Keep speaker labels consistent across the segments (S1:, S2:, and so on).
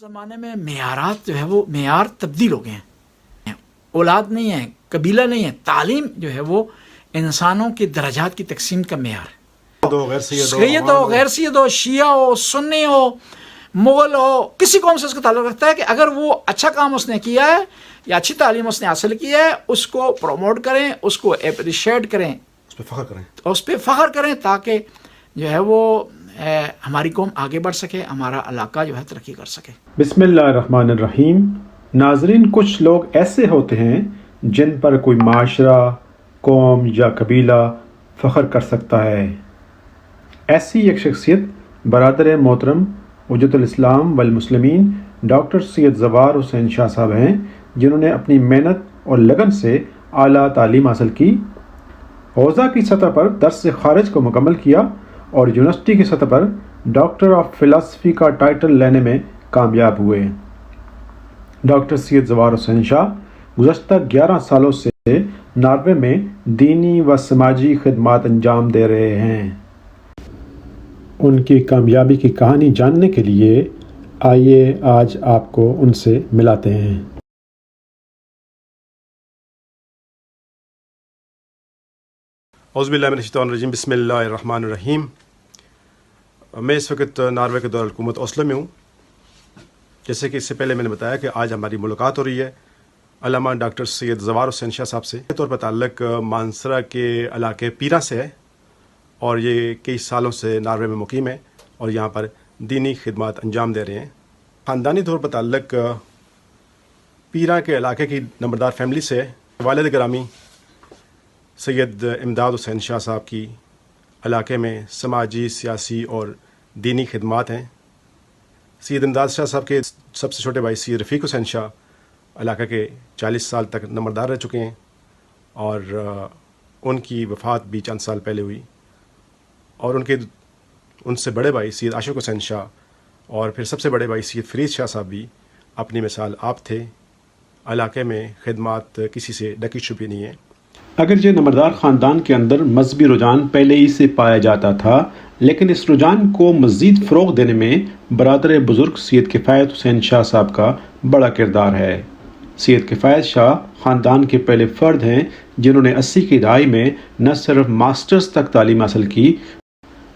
S1: زمانے میں معیارات جو ہے وہ معیار تبدیل ہو گئے ہیں. اولاد نہیں ہے، قبیلہ نہیں ہے، تعلیم جو ہے وہ انسانوں کے درجات کی تقسیم کا معیار ہے. سید ہو، غیر سید ہو، شیعہ ہو، سنی ہو، مغل ہو، کسی قوم سے اس کا تعلق رکھتا ہے کہ اگر وہ اچھا کام اس نے کیا ہے یا اچھی تعلیم اس نے حاصل کی ہے، اس کو پروموٹ کریں، اس کو اپریشیٹ کریں، اس پہ فخر کریں تاکہ جو ہے وہ ہماری قوم آگے بڑھ سکے، ہمارا علاقہ جو ہے ترقی کر سکے.
S2: بسم اللہ الرحمن الرحیم. ناظرین، کچھ لوگ ایسے ہوتے ہیں جن پر کوئی معاشرہ، قوم یا قبیلہ فخر کر سکتا ہے. ایسی ایک شخصیت برادر محترم حجت الاسلام والمسلمین ڈاکٹر سید زوار حسین شاہ صاحب ہیں، جنہوں نے اپنی محنت اور لگن سے اعلیٰ تعلیم حاصل کی، حوزہ کی سطح پر درس خارج کو مکمل کیا اور یونیورسٹی کی سطح پر ڈاکٹر آف فلاسفی کا ٹائٹل لینے میں کامیاب ہوئے. ڈاکٹر سید زوار حسین شاہ گزشتہ 11 سالوں سے ناروے میں دینی و سماجی خدمات انجام دے رہے ہیں. ان کی کامیابی کی کہانی جاننے کے لیے آئیے آج آپ کو ان سے ملاتے ہیں.
S3: اعوذ باللہ من الشیطان الرجیم. بسم اللہ الرحمن الرحیم. میں اس وقت ناروے کے دارالحکومت اوسلو میں ہوں. جیسے کہ اس سے پہلے میں نے بتایا کہ آج ہماری ملاقات ہو رہی ہے علامہ ڈاکٹر سید زوار حسین شاہ صاحب سے. طور پر تعلق مانسرا کے علاقے پیراں سے ہے اور یہ کئی سالوں سے ناروے میں مقیم ہے اور یہاں پر دینی خدمات انجام دے رہے ہیں. خاندانی طور پر تعلق پیراں کے علاقے کی نمبردار فیملی سے ہے. والد گرامی سید امداد حسین شاہ صاحب کی علاقے میں سماجی، سیاسی اور دینی خدمات ہیں. سید امداد شاہ صاحب کے سب سے چھوٹے بھائی سید رفیق حسین شاہ علاقے کے 40 سال تک نمبردار رہ چکے ہیں اور ان کی وفات بھی چند سال پہلے ہوئی. اور ان سے بڑے بھائی سید عاشق حسین شاہ اور پھر سب سے بڑے بھائی سید فرید شاہ صاحب بھی اپنی مثال آپ تھے. علاقے میں خدمات کسی سے ڈکی چھپی نہیں ہے.
S2: اگرچہ نمبردار خاندان کے اندر مذہبی رجحان پہلے ہی سے پایا جاتا تھا، لیکن اس رجحان کو مزید فروغ دینے میں برادر بزرگ سید کفایت حسین شاہ صاحب کا بڑا کردار ہے. سید کفایت شاہ خاندان کے پہلے فرد ہیں جنہوں نے 80 کی دہائی میں نہ صرف ماسٹرز تک تعلیم حاصل کی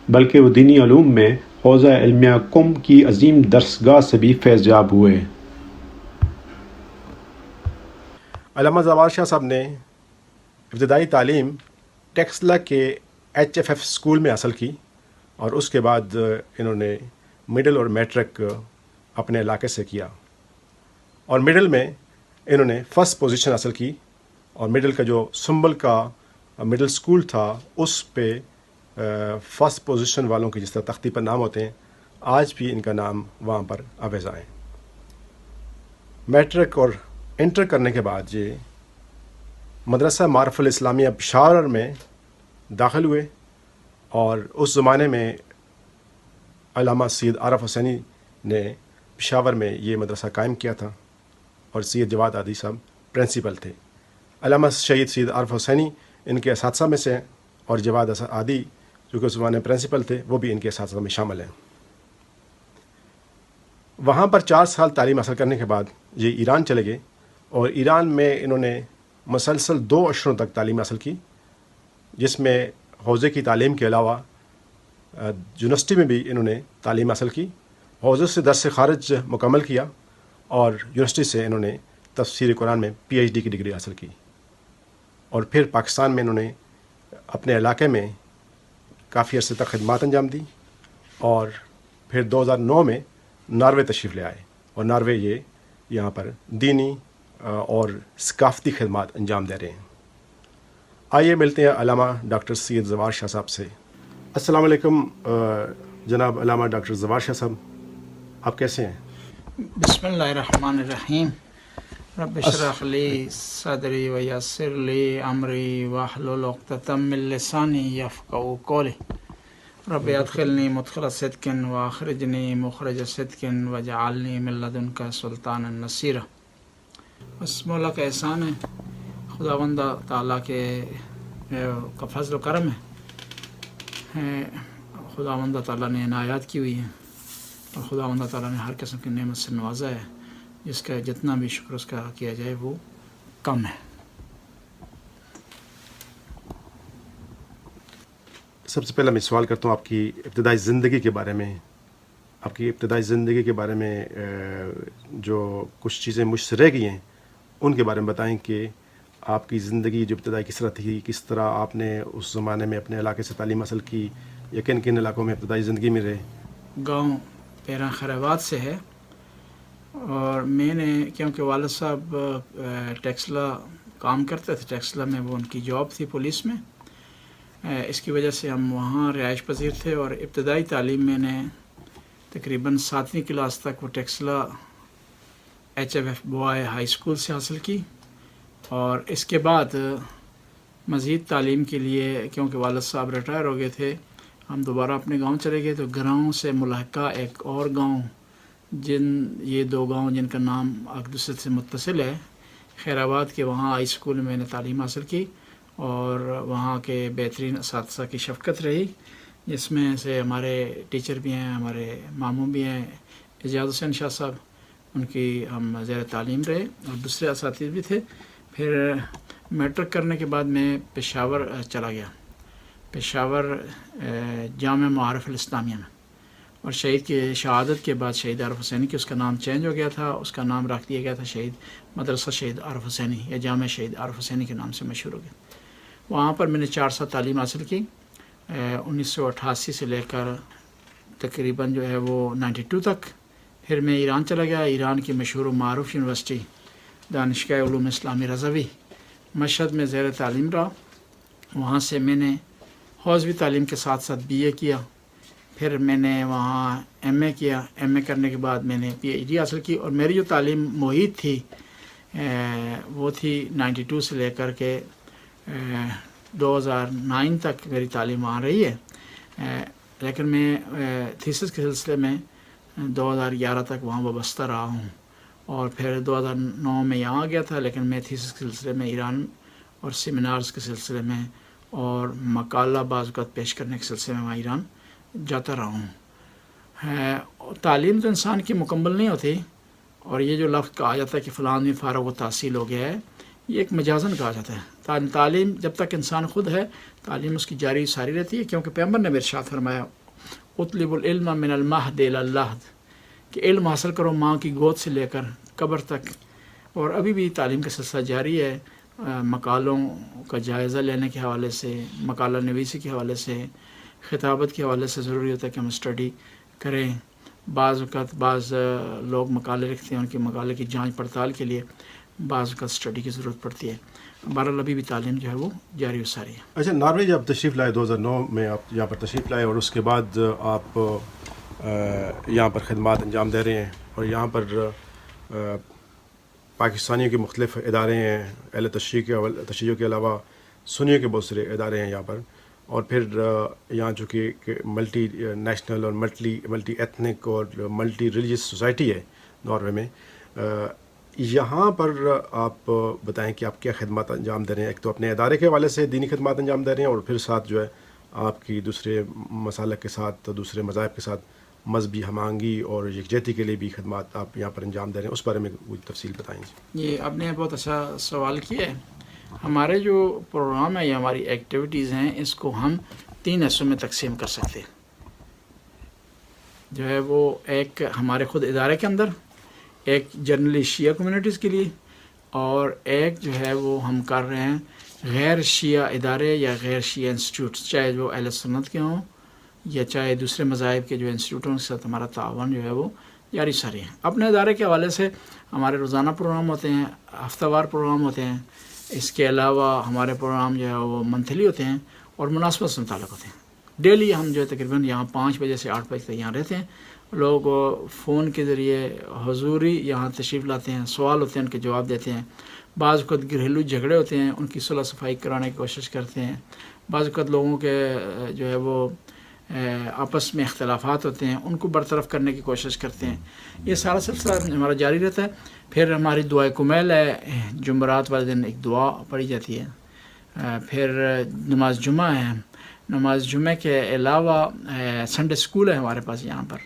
S2: بلکہ وہ دینی علوم میں حوزہ علمیہ قم کی عظیم درسگاہ سے بھی فیض یاب ہوئے.
S3: علامہ زوار شاہ صاحب نے ابتدائی تعلیم ٹیکسلا کے HFF اسکول میں حاصل کی اور اس کے بعد انہوں نے مڈل اور میٹرک اپنے علاقے سے کیا اور مڈل میں انہوں نے فرسٹ پوزیشن حاصل کی اور مڈل کا جو سنبل کا مڈل اسکول تھا اس پہ فرسٹ پوزیشن والوں کے جس طرح تختی پر نام ہوتے ہیں آج بھی ان کا نام وہاں پر آویزاں ہے. میٹرک اور انٹر کرنے کے بعد یہ مدرسہ معارف الاسلامیہ پشاور میں داخل ہوئے اور اس زمانے میں علامہ سید عارف حسینی نے پشاور میں یہ مدرسہ قائم کیا تھا اور سید جواد عادی صاحب پرنسپل تھے. علامہ شہید سید عارف حسینی ان کے اساتذہ میں سے ہیں اور جواد عادی جو کہ اس زمانے میں پرنسپل تھے وہ بھی ان کے اساتذہ میں شامل ہیں. وہاں پر 4 سال تعلیم حاصل کرنے کے بعد یہ ایران چلے گئے اور ایران میں انہوں نے مسلسل 2 عشروں تک تعلیم حاصل کی، جس میں حوزے کی تعلیم کے علاوہ یونیورسٹی میں بھی انہوں نے تعلیم حاصل کی. حوزے سے درس خارج مکمل کیا اور یونیورسٹی سے انہوں نے تفسیر قرآن میں PhD کی ڈگری حاصل کی اور پھر پاکستان میں انہوں نے اپنے علاقے میں کافی عرصے تک خدمات انجام دی اور پھر 2009 میں ناروے تشریف لے آئے اور ناروے یہ یہاں پر دینی اور ثقافتی خدمات انجام دے رہے ہیں. آئیے ملتے ہیں علامہ ڈاکٹر سید زوار شاہ صاحب سے. السلام علیکم جناب علامہ ڈاکٹر زوار شاہ صاحب، آپ کیسے ہیں؟
S1: بسم اللہ الرحمن الرحیم. رب اشرح لی صدری ویسر لی امری واحلل عقدۃ من لسانی یفقهوا قولی. رب ادخلنی مدخل صدق واخرجنی مخرج صدق واجعلنی من لدنک سلطانا نصیرا. بس مولا کا احسان ہے، خداوند تعالیٰ کے کا فضل و کرم ہے، خداوند تعالیٰ نے عنایات کی ہوئی ہیں اور خداوند تعالیٰ نے ہر قسم کی نعمت سے نوازا ہے جس کا جتنا بھی شکر اس کا کیا جائے وہ کم ہے.
S3: سب سے پہلے میں سوال کرتا ہوں آپ کی ابتدائی زندگی کے بارے میں. آپ کی ابتدائی زندگی کے بارے میں جو کچھ چیزیں مجھ سے رہ گئی ہیں ان کے بارے میں بتائیں کہ آپ کی زندگی جو ابتدائی کس طرح تھی, کس طرح آپ نے اس زمانے میں اپنے علاقے سے تعلیم حاصل کی, یا کن کن علاقوں میں ابتدائی زندگی میں رہے.
S1: گاؤں پیراں خیرآباد سے ہے, اور میں نے کیونکہ والد صاحب ٹیکسلا کام کرتے تھے, ٹیکسلا میں وہ ان کی جاب تھی پولیس میں, اس کی وجہ سے ہم وہاں رہائش پذیر تھے. اور ابتدائی تعلیم میں نے تقریباً 7ویں کلاس تک وہ Taxila HFF boy high school سے حاصل کی. اور اس کے بعد مزید تعلیم کے لیے کیونکہ والد صاحب ریٹائر ہو گئے تھے, ہم دوبارہ اپنے گاؤں چلے گئے. تو گاؤں سے ملحقہ ایک اور گاؤں, یہ 2 گاؤں جن کا نام ایک دوسرے سے متصل ہے, خیرآباد کے, وہاں ہائی اسکول میں نے تعلیم حاصل کی. اور وہاں کے بہترین اساتذہ کی شفقت رہی, جس میں سے ہمارے ٹیچر بھی ہیں, ہمارے ماموں بھی ہیں, اعجاز حسین شاہ صاحب, ان کی ہم زیر تعلیم رہے, اور دوسرے اساتذہ بھی تھے. پھر میٹرک کرنے کے بعد میں پشاور چلا گیا, پشاور جامعہ معارف الاسلامیہ میں. اور شہید کی شہادت کے بعد شہید عارف حسینی کی اس کا نام چینج ہو گیا تھا, اس کا نام رکھ دیا گیا تھا شہید مدرسہ شہید عارف حسینی, یا جامعہ شہید عارف حسینی کے نام سے مشہور ہو گیا. وہاں پر میں نے 4 سال تعلیم حاصل کی, 1988 سے لے کر تقریباً جو ہے وہ 92 تک. پھر میں ایران چلا گیا, ایران کی مشہور و معروف یونیورسٹی دانشگاہ علوم اسلامی رضوی مشہد میں زیر تعلیم رہا. وہاں سے میں نے حوزوی تعلیم کے ساتھ ساتھ BA کیا. پھر میں نے وہاں MA کیا. MA کرنے کے بعد میں نے PhD حاصل کی. اور میری جو تعلیم محیط تھی وہ تھی 92 سے لے کر کے 2009 تک میری تعلیم وہاں رہی ہے. لیکن میں تھیسس کے سلسلے میں 2011 تک وہاں وابستہ رہا ہوں, اور پھر 2009 میں یہاں آ گیا تھا. لیکن میں تھیسس کے سلسلے میں ایران اور سیمینارز کے سلسلے میں اور مقالہ بعض اوقات پیش کرنے کے سلسلے میں وہاں ایران جاتا رہا ہوں. تعلیم تو انسان کی مکمل نہیں ہوتی, اور یہ جو لفظ کہا جاتا ہے کہ فلاں میں فارغ و تحصیل ہو گیا ہے, یہ ایک مجازن کہا جاتا ہے. تعلیم جب تک انسان خود ہے, تعلیم اس کی جاری ساری رہتی ہے, کیونکہ پیغمبر نے ارشاد فرمایا اطلب العلم من المہد الی اللحد, کہ علم حاصل کرو ماں کی گود سے لے کر قبر تک. اور ابھی بھی تعلیم کا سلسلہ جاری ہے. مقالوں کا جائزہ لینے کے حوالے سے, مقالہ نویسی کے حوالے سے, خطابت کے حوالے سے ضروری ہوتا ہے کہ ہم اسٹڈی کریں. بعض اوقات بعض لوگ مقالے لکھتے ہیں, ان کے مقالے کی جانچ پڑتال کے لیے بعض اوقات اسٹڈی کی ضرورت پڑتی ہے. بہرحال ابھی بھی تعلیم جو ہے وہ جاری و ساری ہے.
S3: اچھا, ناروے جب تشریف لائے 2009 میں, آپ یہاں پر تشریف لائے, اور اس کے بعد آپ یہاں پر خدمات انجام دے رہے ہیں, اور یہاں پر پاکستانیوں کے مختلف ادارے ہیں, اہل تشیع کے علاوہ سنیوں کے بہت سارے ادارے ہیں یہاں پر, اور پھر یہاں جو کہ ملٹی نیشنل اور ملٹی ایتھنک اور ملٹی ریلیجیس سوسائٹی ہے ناروے میں. یہاں پر آپ بتائیں کہ آپ کیا خدمات انجام دے رہے ہیں. ایک تو اپنے ادارے کے حوالے سے دینی خدمات انجام دے رہے ہیں, اور پھر ساتھ جو ہے آپ کی دوسرے مسالک کے ساتھ, دوسرے مذاہب کے ساتھ مذہبی ہم آہنگی اور یکجہتی کے لیے بھی خدمات آپ یہاں پر انجام دے رہے ہیں. اس بارے میں کوئی تفصیل بتائیں.
S1: یہ آپ نے بہت اچھا سوال کیا ہے. ہمارے جو پروگرام ہے یا ہماری ایکٹیویٹیز ہیں, اس کو ہم 3 حصوں میں تقسیم کر سکتے ہیں. جو ہے وہ ایک ہمارے خود ادارے کے اندر, ایک جنرلی شیعہ کمیونٹیز کے لیے, اور ایک جو ہے وہ ہم کر رہے ہیں غیر شیعہ ادارے یا غیر شیعہ انسٹیٹیوٹس, چاہے جو اہل سنت کے ہوں یا چاہے دوسرے مذاہب کے جو انسٹیٹیوٹوں کے ساتھ ہمارا تعاون جو ہے وہ جاری ساری ہے. اپنے ادارے کے حوالے سے ہمارے روزانہ پروگرام ہوتے ہیں, ہفتہ وار پروگرام ہوتے ہیں. اس کے علاوہ ہمارے پروگرام جو ہے وہ منتھلی ہوتے ہیں اور مناسبت سے متعلق ہوتے ہیں. ڈیلی ہم جو ہے تقریباً یہاں 5 بجے سے 8 بجے تک یہاں رہتے ہیں. لوگ فون کے ذریعے حضوری یہاں تشریف لاتے ہیں, سوال ہوتے ہیں, ان کے جواب دیتے ہیں. بعض اوقات گھریلو جھگڑے ہوتے ہیں, ان کی صلح صفائی کرانے کی کوشش کرتے ہیں. بعض اوقات لوگوں کے جو ہے وہ آپس میں اختلافات ہوتے ہیں, ان کو برطرف کرنے کی کوشش کرتے ہیں. یہ سارا سلسلہ ہمارا جاری رہتا ہے. پھر ہماری دعائے کمیل ہے, جمعرات والے دن ایک دعا پڑھی جاتی ہے. پھر نماز جمعہ ہے. نماز جمعہ کے علاوہ سنڈے اسکول ہے ہمارے پاس یہاں پر,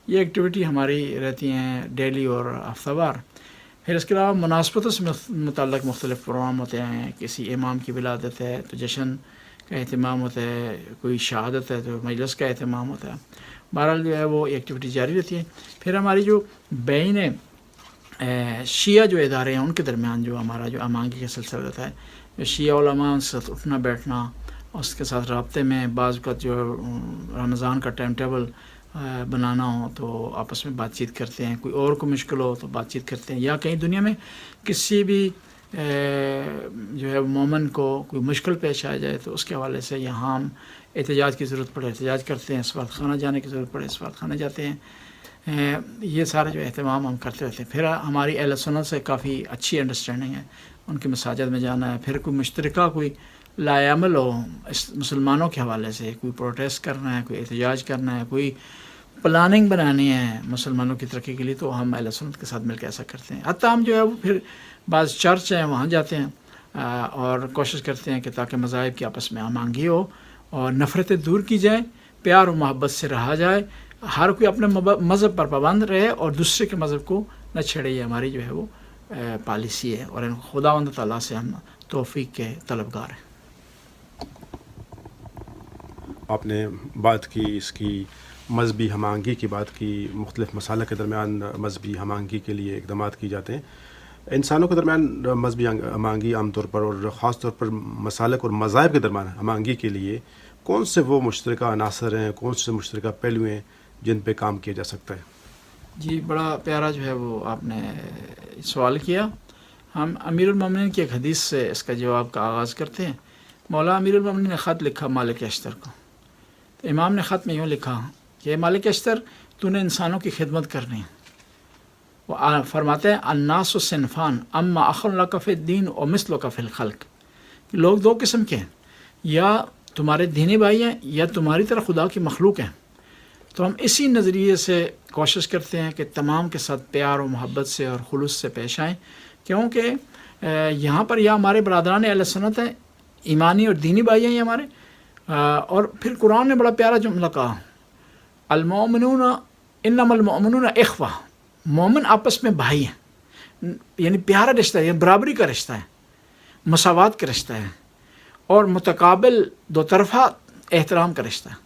S1: یہ ایکٹیویٹی ہماری رہتی ہیں ڈیلی اور ہفتہ وار. پھر اس کے علاوہ مناسبتوں سے متعلق مختلف پروگرام ہوتے ہیں. کسی امام کی ولادت ہے تو جشن کا اہتمام ہوتا ہے, کوئی شہادت ہے تو مجلس کا اہتمام ہوتا ہے. بہرحال جو ہے وہ ایکٹیویٹی جاری رہتی ہے. پھر ہماری جو بین شیعہ جو ادارے ہیں ان کے درمیان جو ہمارا جو امانگی کا سلسلہ رہتا ہے, جو شیعہ علماء کے ساتھ اٹھنا بیٹھنا, اس کے ساتھ رابطے میں بعض اوقات جو رمضان کا ٹائم ٹیبل بنانا ہو تو آپس میں بات چیت کرتے ہیں, کوئی اور کو مشکل ہو تو بات چیت کرتے ہیں, یا کہیں دنیا میں کسی بھی جو ہے مومن کو کوئی مشکل پیش آ جائے تو اس کے حوالے سے یہاں ہم احتجاج کی ضرورت پڑے احتجاج کرتے ہیں, سفارت خانہ جانے کی ضرورت پڑے سفارت خانہ جاتے ہیں. یہ سارے جو اہتمام ہم کرتے رہتے ہیں. پھر ہماری اہل سنت سے کافی اچھی انڈرسٹینڈنگ ہے, ان کے مساجد میں جانا ہے. پھر کوئی مشترکہ کوئی لائے عمل ہو اس مسلمانوں کے حوالے سے, کوئی پروٹیسٹ کرنا ہے, کوئی احتجاج کرنا ہے, کوئی پلاننگ بنانی ہے مسلمانوں کی ترقی کے لیے, تو ہم اہل سنت کے ساتھ مل کے ایسا کرتے ہیں. حتیٰ ہم جو ہے وہ پھر بعض چرچ ہیں وہاں جاتے ہیں اور کوشش کرتے ہیں کہ تاکہ مذاہب کی آپس میں ہم آہنگی ہو اور نفرتیں دور کی جائیں, پیار و محبت سے رہا جائے, ہر کوئی اپنے مذہب پر پابند رہے اور دوسرے کے مذہب کو نہ چھیڑے. یہ ہماری جو ہے وہ پالیسی ہے اور خداوند تعالیٰ سے ہم توفیق کے طلبگار ہیں.
S3: آپ نے بات کی اس کی مذہبی ہم آہنگی کی بات کی, مختلف مسالک کے درمیان مذہبی ہم آہنگی کے لیے اقدامات کی جاتے ہیں. انسانوں کے درمیان مذہبی ہم آہنگی عام طور پر اور خاص طور پر مسالک اور مذاہب کے درمیان ہم آہنگی کے لیے کون سے وہ مشترکہ عناصر ہیں, کون سے مشترکہ پہلو ہیں جن پہ کام کیا جا سکتا ہے؟
S1: جی بڑا پیارا جو ہے وہ آپ نے سوال کیا. ہم امیر المومنین کی ایک حدیث سے اس کا جواب کا آغاز کرتے ہیں. مولا امیر المومنین نے خط لکھا مالک اشتر کو, تو امام نے خط میں یوں لکھا کہ مالک اشتر تو نے انسانوں کی خدمت کرنی ہے. وہ فرماتے ہیں الناس صنفان اما اخ لک فی الدین و مثل لک فی الخلق, لوگ دو قسم کے ہیں, یا تمہارے دینی بھائی ہیں یا تمہاری طرح خدا کی مخلوق ہیں. تو ہم اسی نظریے سے کوشش کرتے ہیں کہ تمام کے ساتھ پیار و محبت سے اور خلوص سے پیش آئیں, کیونکہ یہاں پر یا ہمارے برادران اہل سنت ہیں, ایمانی اور دینی بھائی ہیں یہ ہمارے. اور پھر قرآن نے بڑا پیارا جملہ کہا المؤمنون انما المؤمنون اخوہ, مومن آپس میں بھائی ہیں, یعنی پیارا رشتہ ہے, یعنی برابری کا رشتہ ہے, مساوات کا رشتہ ہے اور متقابل دو طرفہ احترام کا رشتہ ہے.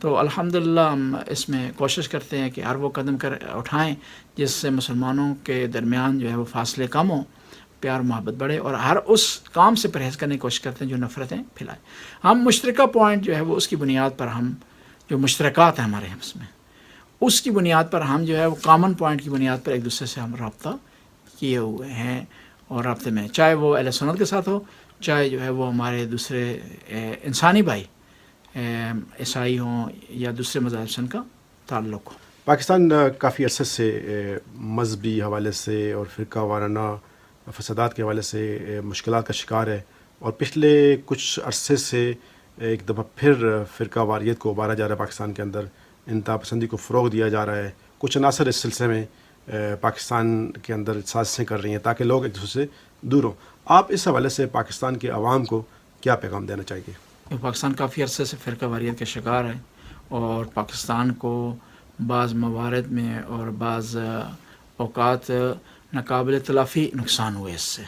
S1: تو الحمدللہ ہم اس میں کوشش کرتے ہیں کہ ہر وہ قدم اٹھائیں جس سے مسلمانوں کے درمیان جو ہے وہ فاصلے کم ہوں, پیار محبت بڑھے, اور ہر اس کام سے پرہیز کرنے کی کوشش کرتے ہیں جو نفرتیں پھیلائیں. ہم مشترکہ پوائنٹ جو ہے وہ اس کی بنیاد پر ہم جو مشترکات ہیں ہمارے اس میں, اس کی بنیاد پر ہم جو ہے وہ کامن پوائنٹ کی بنیاد پر ایک دوسرے سے ہم رابطہ کیے ہوئے ہیں اور رابطے میں, چاہے وہ اہل سنت کے ساتھ ہو, چاہے جو ہے وہ ہمارے دوسرے انسانی بھائی عیسائی ہوں یا دوسرے مذاہب سے ان کا تعلق ہو.
S3: پاکستان کافی عرصے سے مذہبی حوالے سے اور فرقہ وارانہ فسادات کے حوالے سے مشکلات کا شکار ہے, اور پچھلے کچھ عرصے سے ایک دفعہ پھر فرقہ واریت کو ابھارا جا رہا ہے. پاکستان کے اندر انتہا پسندی کو فروغ دیا جا رہا ہے. کچھ عناصر اس سلسلے میں پاکستان کے اندر سازشیں کر رہی ہیں تاکہ لوگ ایک دوسرے سے دور ہوں. آپ اس حوالے سے پاکستان کے عوام کو کیا پیغام دینا چاہیے گے؟
S1: پاکستان کافی عرصے سے فرقہ واریت کا شکار ہے, اور پاکستان کو بعض موارد میں اور بعض اوقات ناقابل تلافی نقصان ہوئے اس سے.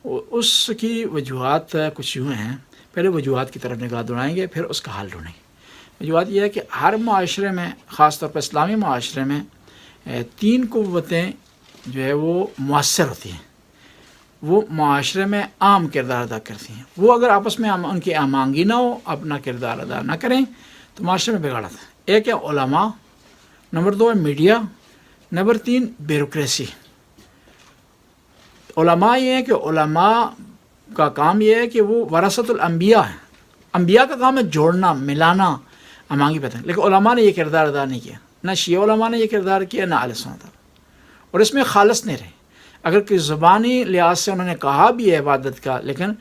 S1: اس کی وجوہات کچھ یوں ہیں, پہلے وجوہات کی طرف نگاہ دوڑائیں گے پھر اس کا حل ڈھونڈیں گے. وجوہات یہ ہے کہ ہر معاشرے میں, خاص طور پر اسلامی معاشرے میں, تین قوتیں جو ہے وہ مؤثر ہوتی ہیں, وہ معاشرے میں عام کردار ادا کرتی ہیں. وہ اگر آپس میں ان کی ہم آہنگی نہ ہو, اپنا کردار ادا نہ کریں تو معاشرے میں بگاڑ آتا ہے. ایک ہے علماء, نمبر 2 ہے میڈیا, نمبر 3 بیوروکریسی. علماء یہ ہے کہ علماء کا کام یہ ہے کہ وہ ورثۃ الانبیاء ہیں, انبیاء کا کام ہے جوڑنا, ملانا, ہم آہنگی پیدا. لیکن علماء نے یہ کردار ادا نہیں کیا, نہ شیعہ علماء نے یہ کردار کیا, نہ اہل سنت, اور اس میں خالص نہیں رہے. اگر کہ زبانی لحاظ سے انہوں نے کہا بھی ہے عبادت کا, لیکن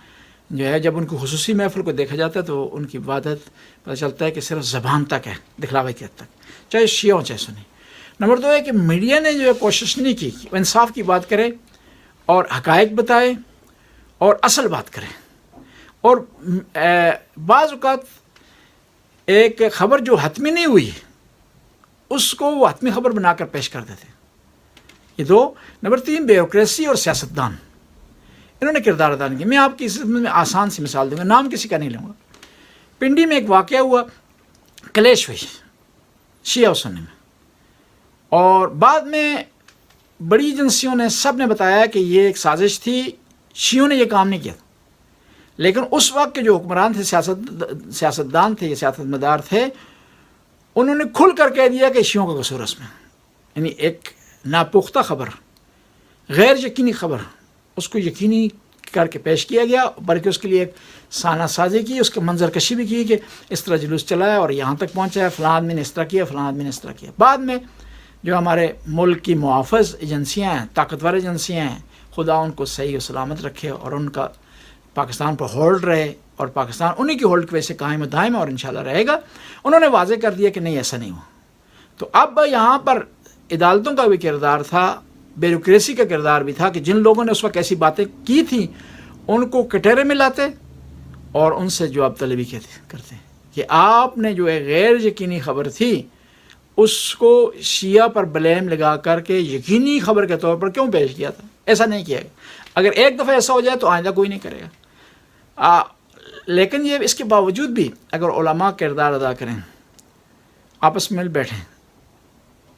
S1: جو ہے جب ان کی خصوصی محفل کو دیکھا جاتا ہے تو ان کی عبادت پتہ چلتا ہے کہ صرف زبان تک ہے, دکھلاوے کی حد تک, چاہے شیعہ ہو چاہے سنی. نمبر 2 ہے کہ میڈیا نے جو ہے کوشش نہیں کی کہ انصاف کی بات کرے اور حقائق بتائے اور اصل بات کرے. اور بعض اوقات ایک خبر جو حتمی نہیں ہوئی اس کو وہ حتمی خبر بنا کر پیش کر دیتے. یہ دو. نمبر 3 بیوروکریسی اور سیاستدان، انہوں نے کردار ادا نہیں کیا. میں آپ کی اس میں آسان سی مثال دوں گا، نام کسی کا نہیں لوں گا. پنڈی میں ایک واقعہ ہوا، کلیش ہوئی شیعہ و سنی میں، اور بعد میں بڑی ایجنسیوں نے سب نے بتایا کہ یہ ایک سازش تھی، شیعوں نے یہ کام نہیں کیا تھا. لیکن اس وقت کے جو حکمران تھے، سیاستدان تھے یا سیاست مدار تھے، انہوں نے کھل کر کہہ دیا کہ شیعوں کا قصور اس میں. یعنی ایک ناپختہ خبر، غیر یقینی خبر، اس کو یقینی کر کے پیش کیا گیا، بلکہ اس کے لیے ایک سانہ سازی کی، اس کا منظر کشی بھی کی کہ اس طرح جلوس چلایا اور یہاں تک پہنچا ہے، فلاں آدمی نے اس طرح کیا، فلاں آدمی نے اس طرح کیا. بعد میں جو ہمارے ملک کی محافظ ایجنسیاں ہیں، طاقتور ایجنسیاں ہیں، خدا ان کو صحیح و سلامت رکھے اور ان کا پاکستان پر ہولڈ رہے، اور پاکستان انہی کی ہولڈ کی وجہ سے قائم و دائم ہے اور انشاءاللہ رہے گا. انہوں نے واضح کر دیا کہ نہیں، ایسا نہیں ہوا. تو اب یہاں پر عدالتوں کا بھی کردار تھا، بیوروکریسی کا کردار بھی تھا کہ جن لوگوں نے اس وقت ایسی باتیں کی تھیں ان کو کٹہرے میں لاتے اور ان سے جواب طلبی کرتے کہ آپ نے جو ہے غیر یقینی خبر تھی اس کو شیعہ پر بلیم لگا کر کے یقینی خبر کے طور پر کیوں پیش کیا تھا. ایسا نہیں کیا گیا. اگر ایک دفعہ ایسا ہو جائے تو آئندہ کوئی نہیں کرے گا. لیکن یہ اس کے باوجود بھی اگر علماء کردار ادا کریں، آپس میں مل بیٹھیں،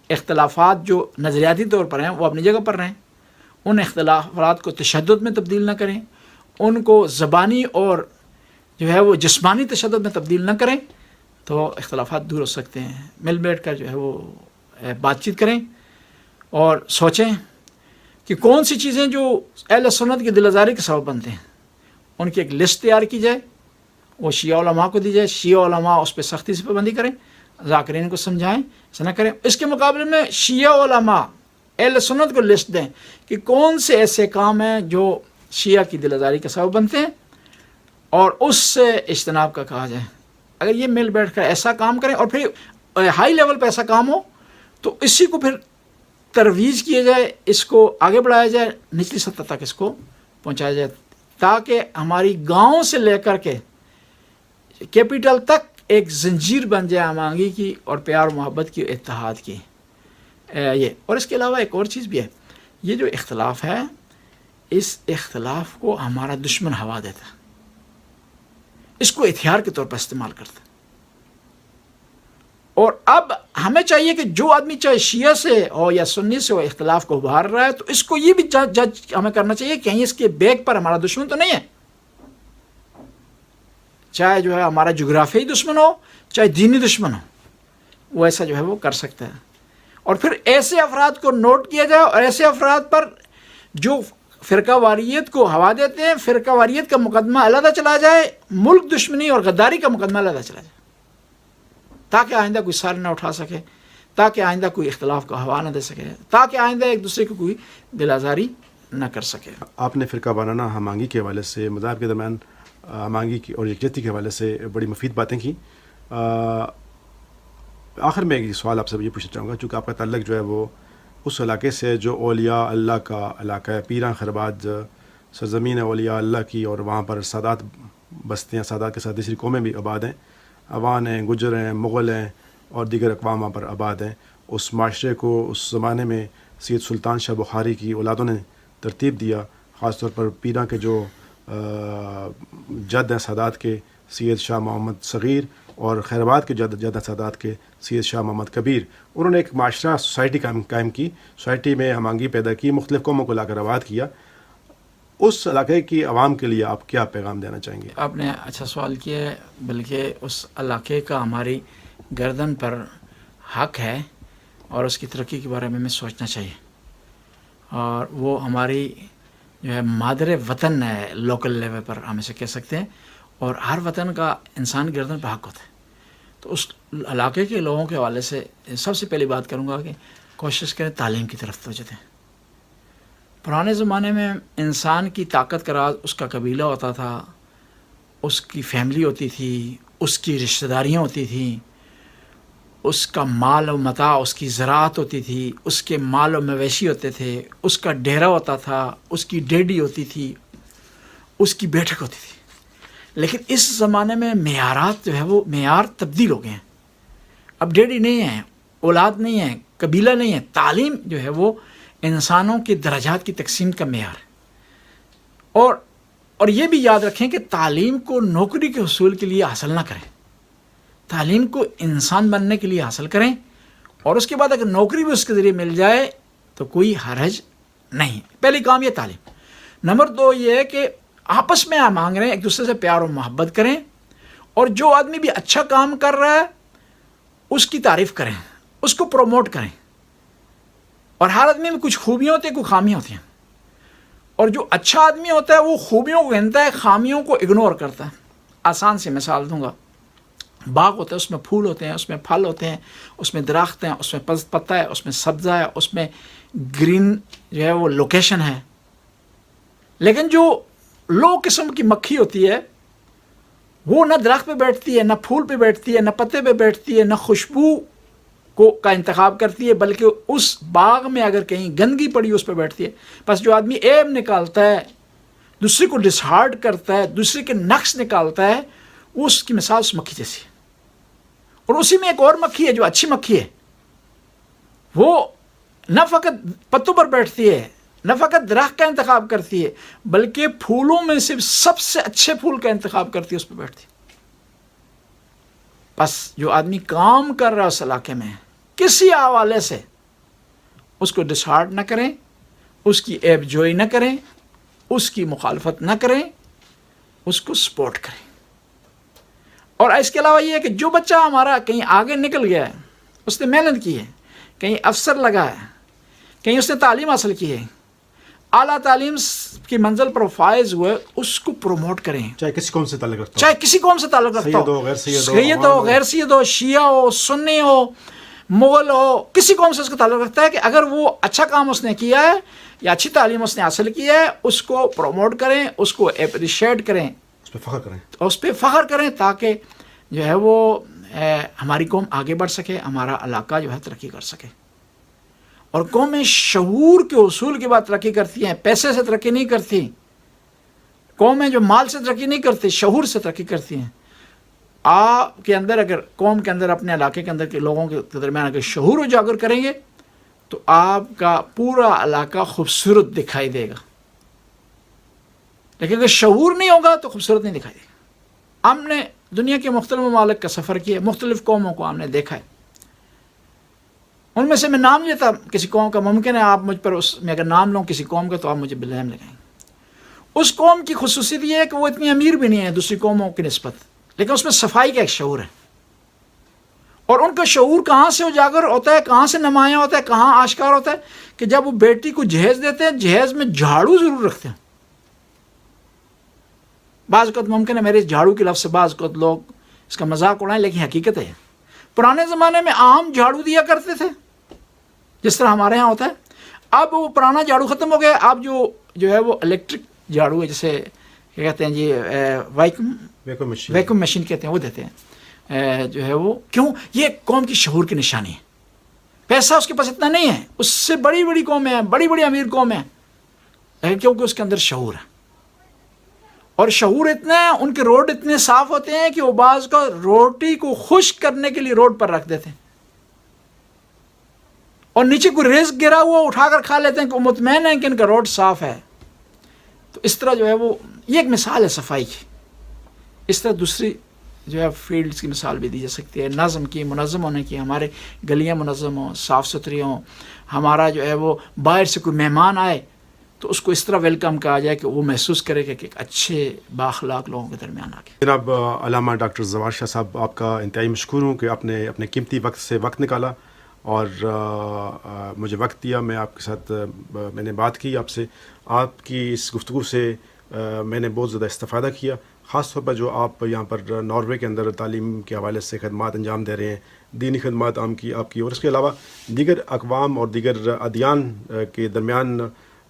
S1: اختلافات جو نظریاتی طور پر ہیں وہ اپنی جگہ پر رہیں، ان اختلافات کو تشدد میں تبدیل نہ کریں، ان کو زبانی اور جو ہے وہ جسمانی تشدد میں تبدیل نہ کریں، تو اختلافات دور ہو سکتے ہیں. مل بیٹھ کر جو ہے وہ بات چیت کریں اور سوچیں کہ کون سی چیزیں جو اہل سنت کی دل آزاری کے سبب بنتے ہیں، ان کی ایک لسٹ تیار کی جائے، وہ شیعہ علماء کو دی جائے، شیعہ علماء اس پہ سختی سے پابندی کریں، ذاکرین کو سمجھائیں، ایسا نہ کریں. اس کے مقابلے میں شیعہ علماء اہل سنت کو لسٹ دیں کہ کون سے ایسے کام ہیں جو شیعہ کی دل آزاری کا سبب بنتے ہیں اور اس سے اجتناب کا کہا جائے. اگر یہ مل بیٹھ کر ایسا کام کریں اور پھر ہائی لیول پہ ایسا کام ہو تو اسی کو پھر ترویج کیا جائے، اس کو آگے بڑھایا جائے، نچلی سطح تک اس کو پہنچایا جائے، تاکہ ہماری گاؤں سے لے کر کے کیپٹل تک ایک زنجیر بن جائے ہمانگی کی اور پیار و محبت کی، اتحاد کی. یہ اور اس کے علاوہ ایک اور چیز بھی ہے، یہ جو اختلاف ہے، اس اختلاف کو ہمارا دشمن ہوا دیتا ہے، اس کو ہتھیار کے طور پر استعمال کرتا ہے. اور اب ہمیں چاہیے کہ جو آدمی چاہے شیعہ سے ہو یا سنی سے ہو اختلاف کو ابھار رہا ہے تو اس کو یہ بھی جج ہمیں کرنا چاہیے کہ کہیں اس کے بیک پر ہمارا دشمن تو نہیں ہے. چاہے جو ہے ہمارا جغرافیائی دشمن ہو، چاہے دینی دشمن ہو، وہ ایسا جو ہے وہ کر سکتا ہے. اور پھر ایسے افراد کو نوٹ کیا جائے اور ایسے افراد پر جو فرقہ واریت کو ہوا دیتے ہیں، فرقہ واریت کا مقدمہ علیحدہ چلا جائے، ملک دشمنی اور غداری کا مقدمہ علیحدہ چلا جائے، تاکہ آئندہ کوئی سر نہ اٹھا سکے، تاکہ آئندہ کوئی اختلاف کا ہوا نہ دے سکے، تاکہ آئندہ ایک دوسرے کو کوئی دل آزاری نہ کر سکے.
S3: آپ نے فرقہ وارانہ ہمانگی کے حوالے سے، مذاہب کے درمیان ہمانگی کی اور یکجہتی کے حوالے سے بڑی مفید باتیں کی. آخر میں ایک سوال آپ سے یہ پوچھنا چاہوں گا، چونکہ آپ کا تعلق جو ہے وہ اس علاقے سے جو اولیاء اللہ کا علاقہ ہے، پیراں خربات سرزمین اولیاء اللہ کی، اور وہاں پر سادات بستے ہیں، سادات کے ساتھ دوسری قومیں بھی آباد ہیں، عوان ہیں، گجر ہیں، مغل ہیں اور دیگر اقوام وہاں پر آباد ہیں. اس معاشرے کو اس زمانے میں سید سلطان شاہ بخاری کی اولادوں نے ترتیب دیا، خاص طور پر پیراں کے جو جد ہیں سادات کے، سید شاہ محمد صغیر، اور خیرآباد کے جد ہیں سادات کے، سید شاہ محمد کبیر. انہوں نے ایک معاشرہ، سوسائٹی قائم کی، سوسائٹی میں ہمانگی پیدا کی، مختلف قوموں کو لا کر آباد کیا. اس علاقے کی عوام کے لیے آپ کیا پیغام دینا چاہیں گے؟
S1: آپ نے اچھا سوال کیا ہے، بلکہ اس علاقے کا ہماری گردن پر حق ہے اور اس کی ترقی کے بارے میں ہمیں سوچنا چاہیے. اور وہ ہماری جو ہے مادر وطن ہے، لوکل لیول پر ہم اسے کہہ سکتے ہیں، اور ہر وطن کا انسان گردن پہ حق ہوتا ہے. تو اس علاقے کے لوگوں کے حوالے سے سب سے پہلی بات کروں گا کہ کوشش کریں تعلیم کی طرف توجہ دیں. پرانے زمانے میں انسان کی طاقت کا راز اس کا قبیلہ ہوتا تھا، اس کی فیملی ہوتی تھی، اس کی رشتہ داریاں ہوتی تھیں، اس کا مال و متاع، اس کی زراعت ہوتی تھی، اس کے مال و مویشی ہوتے تھے، اس کا ڈیرا ہوتا تھا، اس کی ڈیڈی ہوتی تھی، اس کی بیٹھک ہوتی تھی. لیکن اس زمانے میں معیارات جو ہے وہ معیار تبدیل ہو گئے ہیں. اب ڈیڈی نہیں ہیں، اولاد نہیں ہے، قبیلہ نہیں ہے، تعلیم جو ہے وہ انسانوں کے درجات کی تقسیم کا معیار ہے۔ اور یہ بھی یاد رکھیں کہ تعلیم کو نوکری کے حصول کے لیے حاصل نہ کریں، تعلیم کو انسان بننے کے لیے حاصل کریں، اور اس کے بعد اگر نوکری بھی اس کے ذریعے مل جائے تو کوئی حرج نہیں۔ پہلی کام یہ تعلیم۔ نمبر 2 یہ ہے کہ آپس میں آپ مانگ رہے ہیں، ایک دوسرے سے پیار و محبت کریں، اور جو آدمی بھی اچھا کام کر رہا ہے اس کی تعریف کریں، اس کو پروموٹ کریں۔ اور ہر آدمی میں کچھ خوبیاں ہوتی ہیں، کچھ خامیاں ہوتی ہیں، اور جو اچھا آدمی ہوتا ہے وہ خوبیوں کو گنتا ہے، خامیوں کو اگنور کرتا ہے۔ آسان سی مثال دوں گا، باغ ہوتا ہے، اس میں پھول ہوتے ہیں، اس میں پھل ہوتے ہیں، اس میں درخت ہیں، اس میں پتا ہے، اس میں سبزہ ہے، اس میں گرین جو ہے وہ لوکیشن ہے، لیکن جو لو قسم کی مکھی ہوتی ہے وہ نہ درخت پہ بیٹھتی ہے، نہ پھول پہ بیٹھتی ہے، نہ پتے پہ بیٹھتی ہے، نہ خوشبو کا انتخاب کرتی ہے، بلکہ اس باغ میں اگر کہیں گندگی پڑی اس پہ بیٹھتی ہے۔ بس جو آدمی عیب نکالتا ہے، دوسرے کو ڈسہارڈ کرتا ہے، دوسرے کے نقص نکالتا ہے، وہ اس کی مثال اس مکھی جیسی ہے۔ اور اسی میں ایک اور مکھی ہے جو اچھی مکھی ہے، وہ نہ فقط پتوں پر بیٹھتی ہے، نہ فقط درخت کا انتخاب کرتی ہے، بلکہ پھولوں میں سے سب سے اچھے پھول کا انتخاب کرتی ہے، اس پہ بیٹھتی ہے۔ بس جو آدمی کام کر رہا ہے اس علاقے میں، کسی حوالے سے اس کو ڈسہارڈ نہ کریں، اس کی عیب جوئی نہ کریں، اس کی مخالفت نہ کریں، اس کو سپورٹ کریں۔ اور اس کے علاوہ یہ ہے کہ جو بچہ ہمارا کہیں آگے نکل گیا ہے، اس نے محنت کی ہے، کہیں افسر لگا ہے، کہیں اس نے تعلیم حاصل کی ہے، اعلیٰ تعلیم کی منزل پر فائز ہوئے، اس کو پروموٹ کریں،
S3: چاہے کسی قوم سے تعلق رکھتا ہو،
S1: چاہے کسی قوم سے تعلق رکھتا
S3: سید ہو،
S1: ہو،
S3: غیر سید ہو،
S1: سید ہو، غیر سید ہو، شیعہ ہو، سنی ہو، مغل ہو، کسی قوم سے اس کا تعلق رکھتا ہے کہ اگر وہ اچھا کام اس نے کیا ہے یا اچھی تعلیم اس نے حاصل کی ہے، اس کو پروموٹ کریں، اس کو اپریشیٹ کریں،
S3: اس پہ فخر کریں،
S1: اور اس پہ فخر کریں، تاکہ جو ہے وہ ہماری قوم آگے بڑھ سکے، ہمارا علاقہ جو ہے ترقی کر سکے۔ اور قومیں شعور کے اصول کے بعد ترقی کرتی ہیں، پیسے سے ترقی نہیں کرتی۔ قومیں جو مال سے ترقی نہیں کرتی، شعور سے ترقی کرتی ہیں۔ آپ کے اندر اگر قوم کے اندر، اپنے علاقے کے اندر کے لوگوں کے درمیان اگر شعور اجاگر کریں گے تو آپ کا پورا علاقہ خوبصورت دکھائی دے گا، لیکن اگر شعور نہیں ہوگا تو خوبصورت نہیں دکھائی دے گا۔ ہم نے دنیا کے مختلف ممالک کا سفر کیا، مختلف قوموں کو ہم نے دیکھا ہے، ان میں سے میں نام لیتا کسی قوم کا، ممکن ہے آپ مجھ پر اس میں اگر نام لوں کسی قوم کا تو آپ مجھے بلیم لگائیں گے۔ اس قوم کی خصوصیت یہ ہے کہ وہ اتنی امیر بھی نہیں ہے دوسری قوموں کی نسبت، لیکن اس میں صفائی کا ایک شعور ہے، اور ان کا شعور کہاں سے اجاگر ہوتا ہے، کہاں سے نمایاں ہوتا ہے، کہاں آشکار ہوتا ہے کہ جب وہ بیٹی کو جہیز دیتے ہیں، جہیز میں جھاڑو ضرور رکھتے ہیں۔ بعض اوقات ممکن ہے میرے جھاڑو کے لفظ سے بعض اوقات لوگ اس کا مذاق اڑائیں، لیکن حقیقت ہے پرانے زمانے میں عام جھاڑو دیا کرتے تھے جس طرح ہمارے ہاں ہوتا ہے۔ اب وہ پرانا جھاڑو ختم ہو گیا، اب جو ہے وہ الیکٹرک جھاڑو ہے، جسے کیا کہتے ہیں جی، ویکیوم مشین کہتے ہیں، وہ دیتے ہیں۔ جو ہے وہ کیوں؟ یہ قوم کی شعور کی نشانی ہے۔ پیسہ اس کے پاس اتنا نہیں ہے، اس سے بڑی بڑی قومیں ہیں، بڑی بڑی امیر قومیں ہیں، لیکن کیونکہ اس کے اندر شعور ہے، اور شعور اتنا ہے، ان کے روڈ اتنے صاف ہوتے ہیں کہ وہ بعض کا روٹی کو خشک کرنے کے لیے روڈ پر رکھ دیتے ہیں، اور نیچے کوئی رزق گرا ہوا اٹھا کر کھا لیتے ہیں کہ وہ مطمئن ہیں کہ ان کا روڈ صاف ہے۔ تو اس طرح جو ہے وہ یہ ایک مثال ہے صفائی کی۔ اس طرح دوسری جو ہے فیلڈز کی مثال بھی دی جا سکتی ہے، نظم کی، منظم ہونے کی، ہمارے گلیاں منظم ہوں، صاف ستھری ہوں، ہمارا جو ہے وہ باہر سے کوئی مہمان آئے تو اس کو اس طرح ویلکم کہا جائے کہ وہ محسوس کرے کہ ایک اچھے بااخلاق لوگوں کے درمیان آ گئے۔
S3: جناب علامہ ڈاکٹر زوار شاہ صاحب، آپ کا انتہائی مشکور ہوں کہ آپ نے اپنے قیمتی وقت سے وقت نکالا اور مجھے وقت دیا، میں آپ کے ساتھ میں نے بات کی آپ سے، آپ کی اس گفتگو سے میں نے بہت زیادہ استفادہ کیا، خاص طور پر جو آپ یہاں پر ناروے کے اندر تعلیم کے حوالے سے خدمات انجام دے رہے ہیں، دینی خدمات آپ کی، اور اس کے علاوہ دیگر اقوام اور دیگر ادیان کے درمیان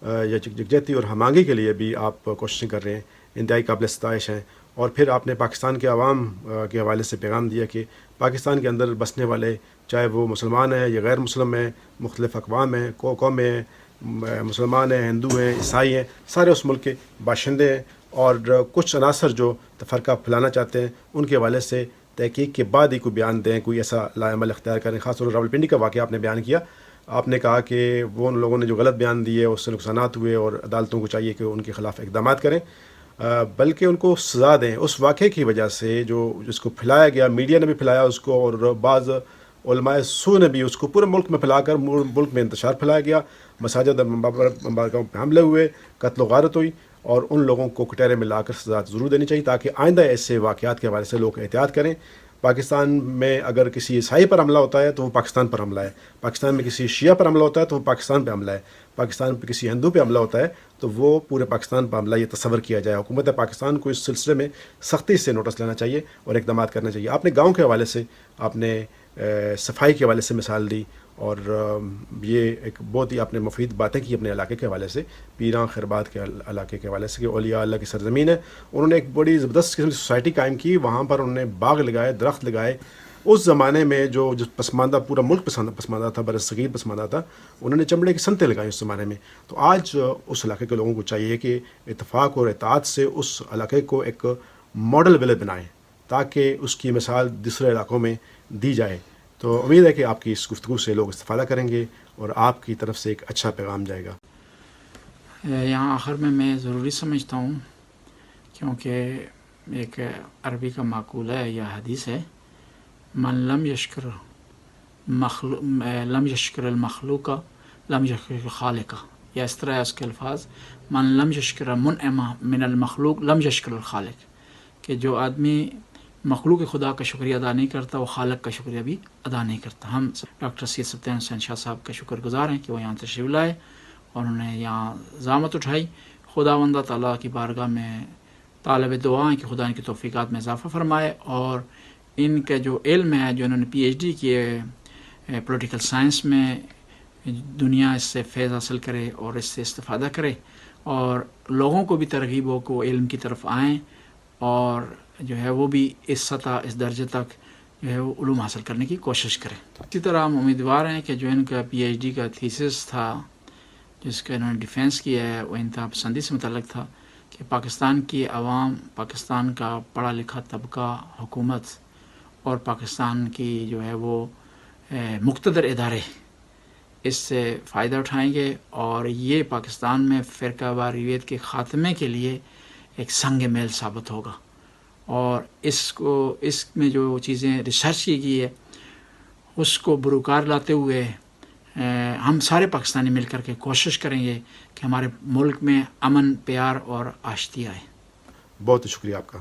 S3: یکجہتی اور ہم آہنگی کے لیے بھی آپ کوششیں کر رہے ہیں، انتہائی قابل ستائش ہیں۔ اور پھر آپ نے پاکستان کے عوام کے حوالے سے پیغام دیا کہ پاکستان کے اندر بسنے والے، چاہے وہ مسلمان ہیں یا غیر مسلم ہیں، مختلف اقوام ہیں، قومیں ہیں، مسلمان ہیں، ہندو ہیں، عیسائی ہیں، سارے اس ملک کے باشندے ہیں، اور کچھ عناصر جو تفرقہ پھیلانا چاہتے ہیں ان کے حوالے سے تحقیق کے بعد ہی کوئی بیان دیں, کوئی ایسا لائعمل اختیار کریں. خاص طور پر راولپنڈی کا واقعہ آپ نے بیان کیا, آپ نے کہا کہ وہ ان لوگوں نے جو غلط بیان دیے اس سے نقصانات ہوئے اور عدالتوں کو چاہیے کہ ان کے خلاف اقدامات کریں, بلکہ ان کو سزا دیں. اس واقعے کی وجہ سے جو جس کو پھیلایا گیا, میڈیا نے بھی پھیلایا اس کو, اور بعض علماء سو نے بھی اس کو پورے ملک میں پھیلا کر ملک میں انتشار پھیلایا گیا, مساجد مبارکہ پہ حملے ہوئے, قتل و غارت ہوئی, اور ان لوگوں کو کٹہرے میں لا کر سزا ضرور دینی چاہیے تاکہ آئندہ ایسے واقعات کے حوالے سے لوگ احتیاط کریں. پاکستان میں اگر کسی عیسائی پر حملہ ہوتا ہے تو وہ پاکستان پر حملہ ہے, پاکستان میں کسی شیعہ پر حملہ ہوتا ہے تو وہ پاکستان پہ حملہ ہے, پاکستان پہ کسی ہندو پہ حملہ ہوتا ہے تو وہ پورے پاکستان پہ حملہ, یہ تصور کیا جائے. حکومت پاکستان کو اس سلسلے میں سختی سے نوٹس لینا چاہیے اور اقدامات کرنا چاہیے. آپ نے گاؤں کے حوالے سے, آپ نے صفائی کے حوالے سے مثال دی, اور یہ ایک بہت ہی آپ نے مفید باتیں کی اپنے علاقے کے حوالے سے, پیراں خیربات کے علاقے کے حوالے سے کہ اولیاء اللہ کی سرزمین ہے. انہوں نے ایک بڑی زبردست قسم کی سوسائٹی قائم کی, وہاں پر انہوں نے باغ لگائے, درخت لگائے. اس زمانے میں جو پسماندہ, پورا ملک پسماندہ تھا, برصغیر پسماندہ تھا, انہوں نے چمڑے کی صنعتیں لگائیں اس زمانے میں. تو آج اس علاقے کے لوگوں کو چاہیے کہ اتفاق اور اطاعت سے اس علاقے کو ایک ماڈل ولیج بنائیں تاکہ اس کی مثال دوسرے علاقوں میں دی جائے. تو امید ہے کہ آپ کی اس گفتگو سے لوگ استفادہ کریں گے اور آپ کی طرف سے ایک اچھا پیغام جائے گا.
S1: یہاں آخر میں ضروری سمجھتا ہوں, کیونکہ ایک عربی کا معقولہ ہے یا حدیث ہے, من لم یشکر المخلوق لم یشکر الخالق, یا اس طرح ہے اس کے الفاظ, من لم یشکر المنعم من المخلوق لم یشکر الخالق, کہ جو آدمی مخلوق خدا کا شکریہ ادا نہیں کرتا وہ خالق کا شکریہ بھی ادا نہیں کرتا. ہم ڈاکٹر سید سبطین حسین شاہ صاحب کا شکر گزار ہیں کہ وہ یہاں تشریف لائے اور انہوں نے یہاں زحمت اٹھائی. خداوند تعالیٰ کی بارگاہ میں طالب دعا ہیں کہ خدا ان کی توفیقات میں اضافہ فرمائے, اور ان کا جو علم ہے, جو انہوں نے پی ایچ ڈی کیے پولیٹیکل سائنس میں, دنیا اس سے فیض حاصل کرے اور اس سے استفادہ کرے, اور لوگوں کو بھی ترغیب ہو کہ وہ علم کی طرف آئیں اور جو ہے وہ بھی اس سطح, اس درجے تک جو ہے وہ علوم حاصل کرنے کی کوشش کریں. اسی طرح ہم امیدوار ہیں کہ جو ان کا پی ایچ ڈی کا تھیسس تھا جس کا انہوں نے ڈیفینس کیا ہے, وہ انتہا پسندی سے متعلق تھا کہ پاکستان کی عوام, پاکستان کا پڑھا لکھا طبقہ, حکومت اور پاکستان کی جو ہے وہ مقتدر ادارے اس سے فائدہ اٹھائیں گے, اور یہ پاکستان میں فرقہ واریت کے خاتمے کے لیے ایک سنگ میل ثابت ہوگا. اور اس میں جو چیزیں ریسرچ کی گئی ہے اس کو بروکار لاتے ہوئے ہم سارے پاکستانی مل کر کے کوشش کریں گے کہ ہمارے ملک میں امن, پیار اور آشتی آئے.
S3: بہت شکریہ آپ کا.